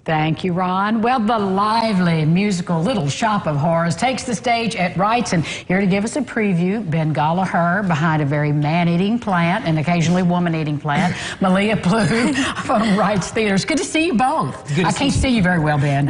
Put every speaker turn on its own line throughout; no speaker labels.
Thank you, Ron. Well, the lively musical Little Shop of Horrors takes the stage at Reitz, and here to give us a preview, Ben Gallagher behind a very man-eating plant and occasionally woman-eating plant, Malia Plough from Reitz Theaters. Good to see you both. I can't see you very well, Ben.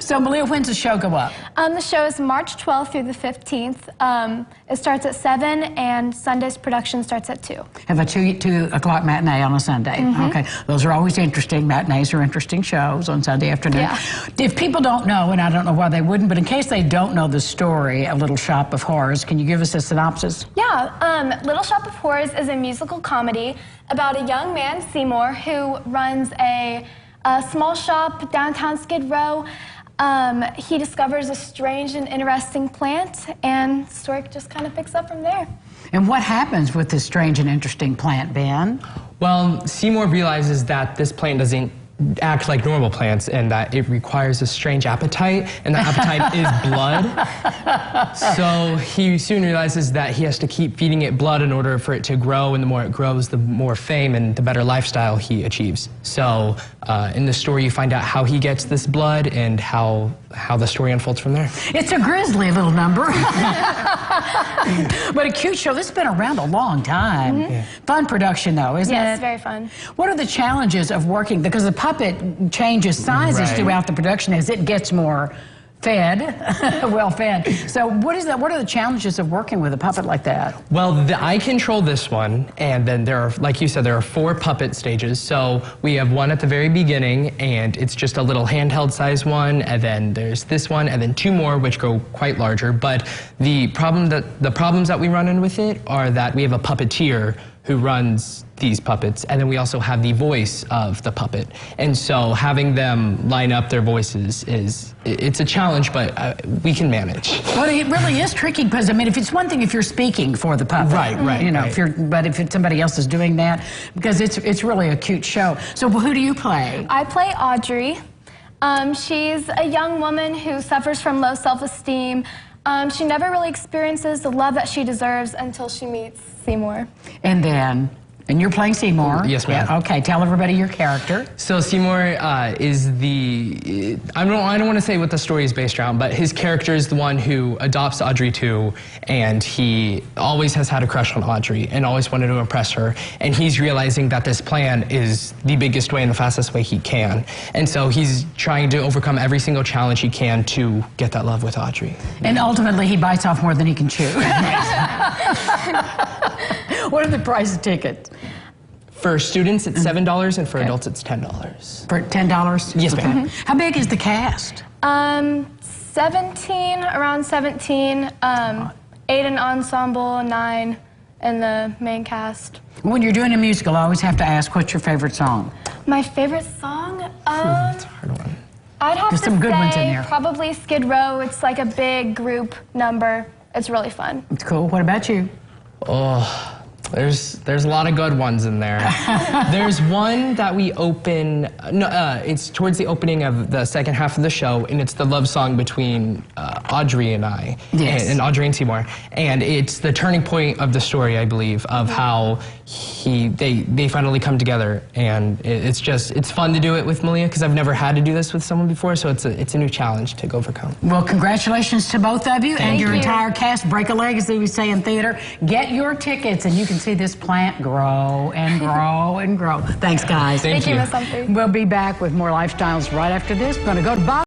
So, Malia, when's the show go up?
The show is March 12th through the 15th. It starts at 7, and Sunday's production starts at 2.
Have a 2 o'clock matinee on a Sunday. Okay, those are always interesting. Matinees are interesting shows on Sunday afternoon.
Yeah.
If people don't know, and I don't know why they wouldn't, but in case they don't know the story of Little Shop of Horrors, can you give us a synopsis?
Yeah, Little Shop of Horrors is a musical comedy about a young man, Seymour, who runs a small shop downtown Skid Row. He discovers a strange and interesting plant, and the story just kind of picks up from there.
And what happens with this strange and interesting plant, Ben?
Well, Seymour realizes that this plant doesn't act like normal plants and that it requires a strange appetite, and that appetite is blood. So he soon realizes that he has to keep feeding it blood in order for it to grow, and the more it grows, the more fame and the better lifestyle he achieves. So in the story, you find out how he gets this blood and how the story unfolds from there.
It's a grisly little number. But a cute show. This has been around a long time. Yeah. Fun production, though, isn't it?
Yes, very fun.
What are the challenges of working? Because the puppet changes sizes throughout the production as it gets more fed, well fed. So what are the challenges of working with a puppet like that?
Well, I control this one, and then there are, like you said, there are 4 puppet stages. So we have one at the very beginning, and it's just a little handheld size one, and then there's this one, and then 2 more which go quite larger. But the problems that we run in with it are that we have a puppeteer who runs these puppets, and then we also have the voice of the puppet. And so having them line up their voices it's a challenge, but we can manage.
Well, it really is tricky, because I mean, if it's one thing if you're speaking for the puppet,
right,
you know,
right.
but if somebody else is doing that, because it's really a cute show. So who do you play?
I play Audrey. She's a young woman who suffers from low self-esteem. She never really experiences the love that she deserves until she meets Seymour.
And you're playing Seymour.
Yes, ma'am.
Yeah, okay, tell everybody your character.
So Seymour is I don't want to say what the story is based around, but his character is the one who adopts Audrey too, and he always has had a crush on Audrey and always wanted to impress her. And he's realizing that this plan is the biggest way and the fastest way he can. And so he's trying to overcome every single challenge he can to get that love with Audrey.
And ultimately, he bites off more than he can chew. What are the price of tickets?
For students, it's $7, and for adults, it's $10.
For $10?
Yes, ma'am.
How big is the cast?
17, around 17, 8 in ensemble, 9 in the main cast.
When you're doing a musical, I always have to ask, what's your favorite song?
My favorite song?
That's a hard one.
I'd have to
some good ones in there.
Probably Skid Row. It's like a big group number. It's really fun.
It's cool. What about you?
Oh, there's a lot of good ones in there. There's one that we open, it's towards the opening of the second half of the show, and it's the love song between Audrey and I, and Audrey and Seymour. And it's the turning point of the story, I believe, of how they finally come together. And it's fun to do it with Malia, because I've never had to do this with someone before, so it's a new challenge to overcome.
Well, congratulations to both of you and your
you.
entire cast. Break a leg, as we say in theater. Get your tickets, and you can see this plant grow and grow and grow. Thanks, guys.
Thank you.
Miss Humphrey.
We'll be back with more Lifestyles right after this. Going to go to Bob.